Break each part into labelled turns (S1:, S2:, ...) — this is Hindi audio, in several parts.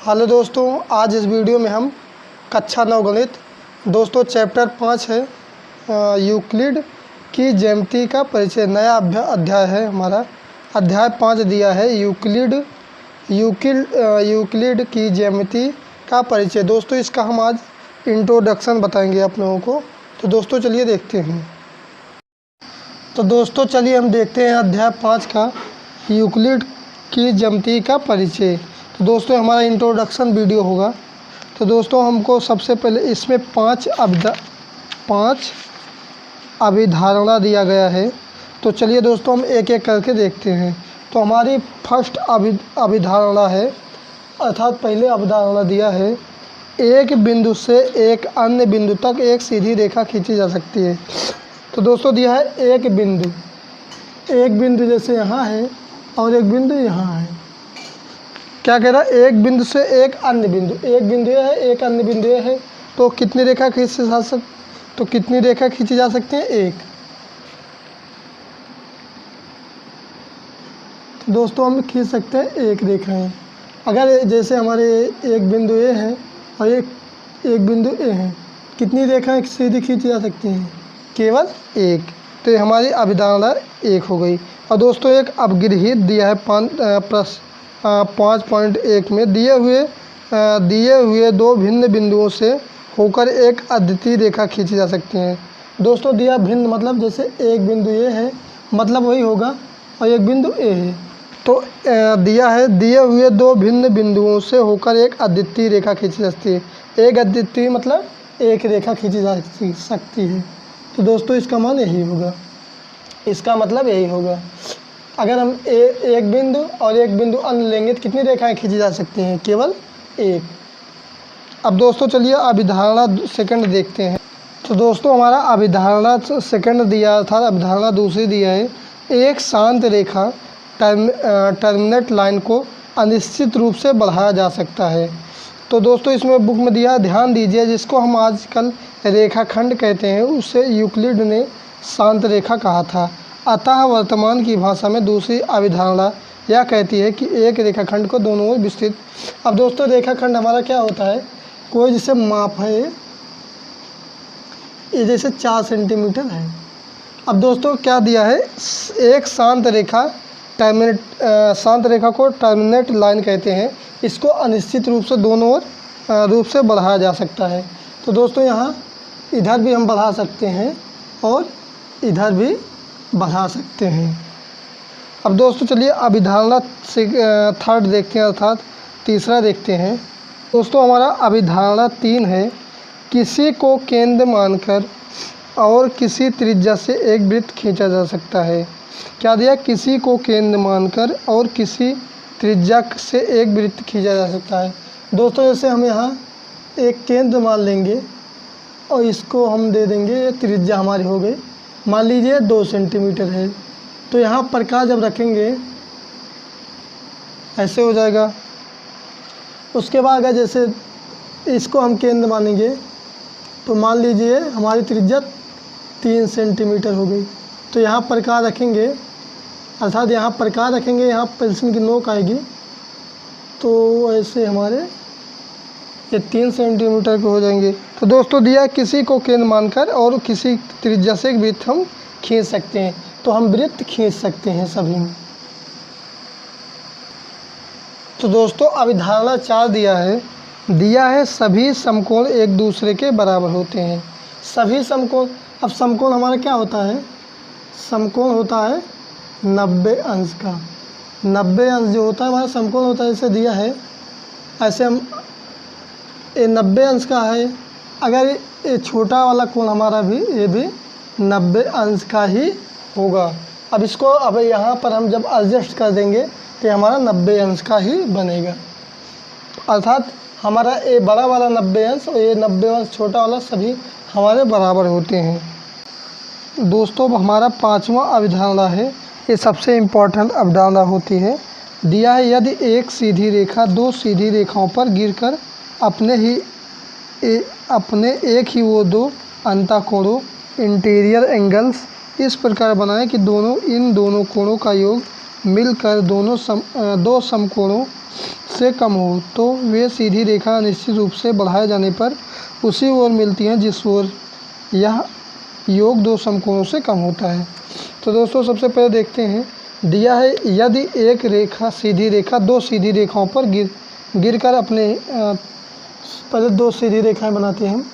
S1: हेलो दोस्तों, आज इस वीडियो में हम कक्षा 9 गणित दोस्तों चैप्टर 5 है यूक्लिड की ज्यामिति का परिचय। नया अध्याय है हमारा। अध्याय 5 दिया है यूक्लिड की ज्यामिति का परिचय। दोस्तों इसका हम आज इंट्रोडक्शन बताएंगे आप लोगों को। तो दोस्तों चलिए देखते हैं। तो दोस्तों चलिए हम देखते हैं अध्याय 5 का यूक्लिड की ज्यामिति का परिचय। तो दोस्तों हमारा इंट्रोडक्शन वीडियो होगा। तो दोस्तों हमको सबसे पहले इसमें पांच अभिधारणा दिया गया है। तो चलिए दोस्तों हम एक एक करके देखते हैं। तो हमारी फर्स्ट अभिधारणा है, अर्थात पहले अभिधारणा दिया है, एक बिंदु से एक अन्य बिंदु तक एक सीधी रेखा खींची जा सकती है। तो दोस्तों दिया है एक बिंदु जैसे यहाँ है और एक बिंदु यहाँ है। क्या कह रहा है? एक बिंदु से एक अन्य बिंदु, एक बिंदु ये है एक अन्य बिंदु ये है। तो कितनी रेखा खींची जा सकती है? एक। तो दोस्तों हम खींच सकते हैं एक रेखा है। अगर जैसे हमारे एक बिंदु ए है और एक बिंदु ए है, कितनी रेखाएं सीधी खींची जा सकती हैं? केवल एक। तो ये हमारी अभिधारणा एक हो गई। और दोस्तों एक अपगृहीत दिया है 5.1 में, दिए हुए दो भिन्न बिंदुओं से होकर एक अद्वितीय रेखा खींची जा सकती है। दोस्तों दिया भिन्न मतलब जैसे एक बिंदु ये है मतलब वही होगा और एक बिंदु ए है। तो दिया है दिए हुए दो भिन्न बिंदुओं से होकर एक अद्वितीय रेखा खींची जा सकती है। एक अद्वितीय मतलब एक रेखा खींची जा सकती है। तो दोस्तों इसका मान यही होगा, इसका मतलब यही होगा। अगर हम एक बिंदु और एक बिंदु अन्य लेंगे तो कितनी रेखाएं खींची जा सकती हैं? केवल एक। अब दोस्तों चलिए अभिधारणा सेकंड देखते हैं। तो दोस्तों हमारा अभिधारणा सेकंड दिया था, अभिधारणा दूसरी दिया है, एक शांत रेखा टर्मिनेट लाइन को अनिश्चित रूप से बढ़ाया जा सकता है। तो दोस्तों इसमें बुक में दिया, ध्यान दीजिए, जिसको हम आजकल रेखाखंड कहते हैं उसे यूक्लिड ने शांत रेखा कहा था। अतः वर्तमान की भाषा में दूसरी अभिधारणा यह कहती है कि एक रेखाखंड को दोनों ओर विस्तृत। अब दोस्तों रेखाखंड हमारा क्या होता है? कोई जैसे माप है, ये जैसे 4 सेंटीमीटर है। अब दोस्तों क्या दिया है? एक शांत रेखा को टर्मिनेट लाइन कहते हैं। इसको अनिश्चित रूप से दोनों ओर रूप से बढ़ाया जा सकता है। तो दोस्तों यहाँ इधर भी हम बढ़ा सकते हैं और इधर भी बढ़ा सकते हैं। अब दोस्तों चलिए अभिधारणा से थर्ड देखते हैं, अर्थात तीसरा देखते हैं। दोस्तों हमारा अभिधारणा 3 है, किसी को केंद्र मानकर और किसी त्रिज्या से एक वृत्त खींचा जा सकता है। क्या दिया? किसी को केंद्र मानकर और किसी त्रिज्या से एक वृत्त खींचा जा सकता है। दोस्तों जैसे हम यहाँ एक केंद्र मान लेंगे और इसको हम दे देंगे, ये त्रिज्या हमारी हो गई, मान लीजिए 2 सेंटीमीटर है। तो यहाँ प्रकाश जब रखेंगे ऐसे हो जाएगा। उसके बाद अगर जैसे इसको हम केंद्र मानेंगे तो मान लीजिए हमारी त्रिज्या 3 सेंटीमीटर हो गई। तो यहाँ प्रकाश रखेंगे, अर्थात यहाँ प्रकाश रखेंगे, यहाँ पेंसिल की नोक आएगी, तो ऐसे हमारे ये 3 सेंटीमीटर के हो जाएंगे। तो दोस्तों दिया किसी को केंद्र मानकर और किसी त्रिज्या से एक वृत्त हम खींच सकते हैं। तो हम वृत्त खींच सकते हैं सभी में। तो दोस्तों अभिधारणा 4 दिया है सभी समकोण एक दूसरे के बराबर होते हैं। सभी समकोण, अब समकोण हमारा क्या होता है? समकोण होता है 90 अंश का। 90 अंश जो होता है हमारा समकोण होता है। जैसे दिया है ऐसे हम ये 90 अंश का है। अगर ये छोटा वाला कोण हमारा भी, ये भी 90 अंश का ही होगा। अब इसको अब यहाँ पर हम जब एडजस्ट कर देंगे तो हमारा 90 अंश का ही बनेगा। अर्थात हमारा ये बड़ा वाला 90 अंश और ये 90 अंश छोटा वाला सभी हमारे बराबर होते हैं। दोस्तों हमारा 5वां अभिधारणा है, ये सबसे इम्पोर्टेंट अभिधारणा होती है। दिया है यदि एक सीधी रेखा दो सीधी रेखाओं पर गिरकर अपने एक ही वो दो अंतःकोणों इंटीरियर एंगल्स इस प्रकार बनाएं कि इन दोनों कोणों का योग मिलकर दो समकोणों से कम हो तो वे सीधी रेखा अनिश्चित रूप से बढ़ाए जाने पर उसी ओर मिलती हैं जिस ओर यह योग दो समकोणों से कम होता है। तो दोस्तों सबसे पहले देखते हैं, दिया है यदि एक रेखा सीधी रेखा दो सीधी रेखाओं पर गिरकर अपने पहले दो सीधी रेखाएं बनाते हैं हम।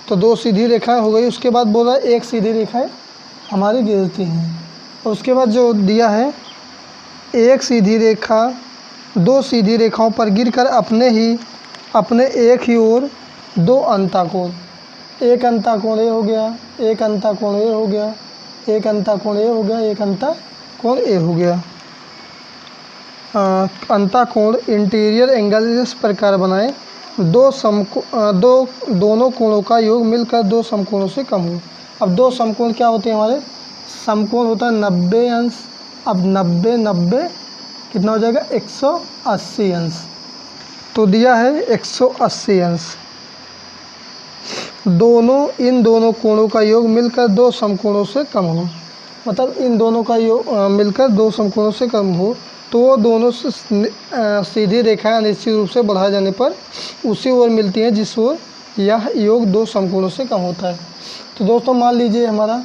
S1: तो दो सीधी रेखाएं हो गई, उसके बाद बोला एक सीधी रेखाएं हमारी गिरती हैं। और उसके बाद जो दिया है एक सीधी रेखा दो सीधी रेखाओं पर गिरकर अपने एक ही ओर दो अंताकोण, एक अंताकोण ए हो गया, एक अंताकोण ए हो गया, एक अंताकोण ए हो गया, एक अंताकोण ए हो गया। अंताकोण इंटीरियर एंगल इस प्रकार बनाएं दोनों कोणों का योग मिलकर दो समकोणों से कम हो। अब दो समकोण क्या होते हैं हमारे, समकोण होता है 90 अंश। अब 90 कितना हो जाएगा 180 अंश। तो दिया है 180 अंश। इन दोनों कोणों का योग मिलकर दो समकोणों से कम हो, मतलब इन दोनों का योग मिलकर दो समकोणों से कम हो तो वो दोनों सीधी रेखाएं अनिश्चित रूप से बढ़ाए जाने पर उसी ओर मिलती हैं जिस ओर यह योग दो समकोणों से कम होता है। तो दोस्तों मान लीजिए हमारा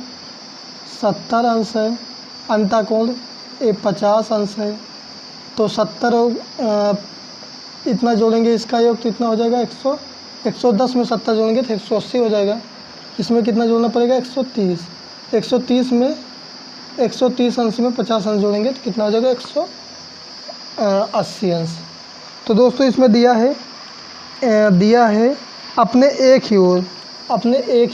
S1: 70 अंश है, अंताकोण 50 अंश है, तो 70 इतना जोड़ेंगे इसका योग तो इतना हो जाएगा 110 में 70 जोड़ेंगे तो 180 हो जाएगा। इसमें कितना जोड़ना पड़ेगा 130, 130 में 130 अंश में 50 अंश जोड़ेंगे तो कितना हो जाएगा 180 अंश। तो दोस्तों इसमें दिया है अपने एक ही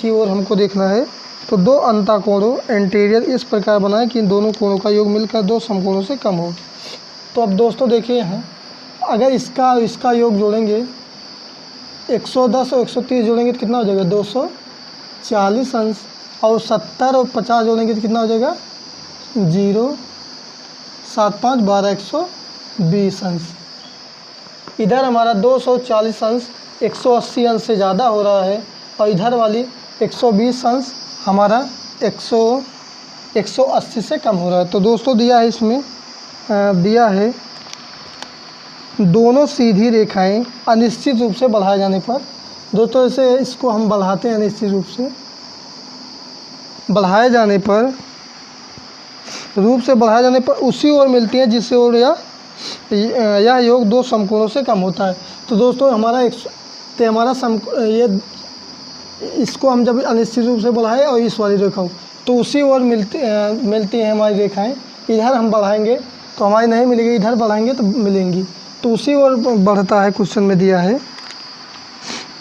S1: ओर हमको देखना है। तो दो अंताकोणों इंटीरियर इस प्रकार बनाएं कि इन दोनों कोणों का योग मिलकर दो समकोणों से कम हो। तो अब दोस्तों देखिए यहाँ अगर इसका योग जोड़ेंगे 110 और 130 जोड़ेंगे तो कितना हो जाएगा 240 अंश, और 70 और 50 जोड़ेंगे तो कितना हो जाएगा 0 7 5 12 120 अंश। इधर हमारा 240 अंश 180 अंश से ज़्यादा हो रहा है और इधर वाली 120 अंश हमारा 180 से कम हो रहा है। तो दोस्तों दिया है इसमें दिया है दोनों सीधी रेखाएं अनिश्चित रूप से बढ़ाए जाने पर, दोस्तों इसे इसको हम बढ़ाते हैं अनिश्चित रूप से बढ़ाए जाने पर उसी ओर मिलती हैं जिससे ओर यह योग दो समकोणों से कम होता है। तो दोस्तों इसको हम जब अनिश्चित रूप से बढ़ाएं और इस वाली रेखा तो उसी ओर मिलती हैं हमारी रेखाएं। इधर हम बढ़ाएंगे तो हमारी नहीं मिलेगी, इधर बढ़ाएंगे तो मिलेंगी। तो उसी ओर बढ़ता है, क्वेश्चन में दिया है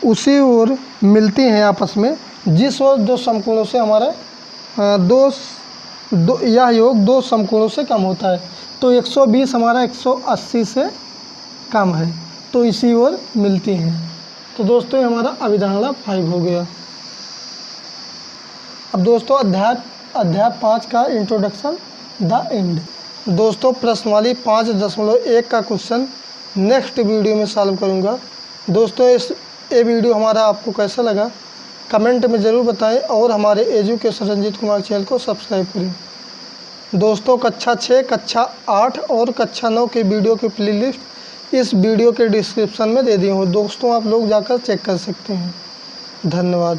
S1: उसी ओर मिलती हैं आपस में जिस ओर दो समकोणों से हमारा यह योग दो समकोणों से कम होता है। तो 120 हमारा 180 से कम है तो इसी ओर मिलती हैं। तो दोस्तों ये हमारा अभिधारणा 5 हो गया। अब दोस्तों अध्याय 5 का इंट्रोडक्शन द एंड। दोस्तों प्रश्नवाली 5.1 का क्वेश्चन नेक्स्ट वीडियो में सॉल्व करूँगा। दोस्तों ये वीडियो हमारा आपको कैसा लगा कमेंट में ज़रूर बताएं और हमारे एजुकेशन रंजीत कुमार चैनल को सब्सक्राइब करें। दोस्तों कक्षा 6, कक्षा 8 और कक्षा 9 के वीडियो की प्लेलिस्ट इस वीडियो के डिस्क्रिप्शन में दे दी हूँ। दोस्तों आप लोग जाकर चेक कर सकते हैं। धन्यवाद।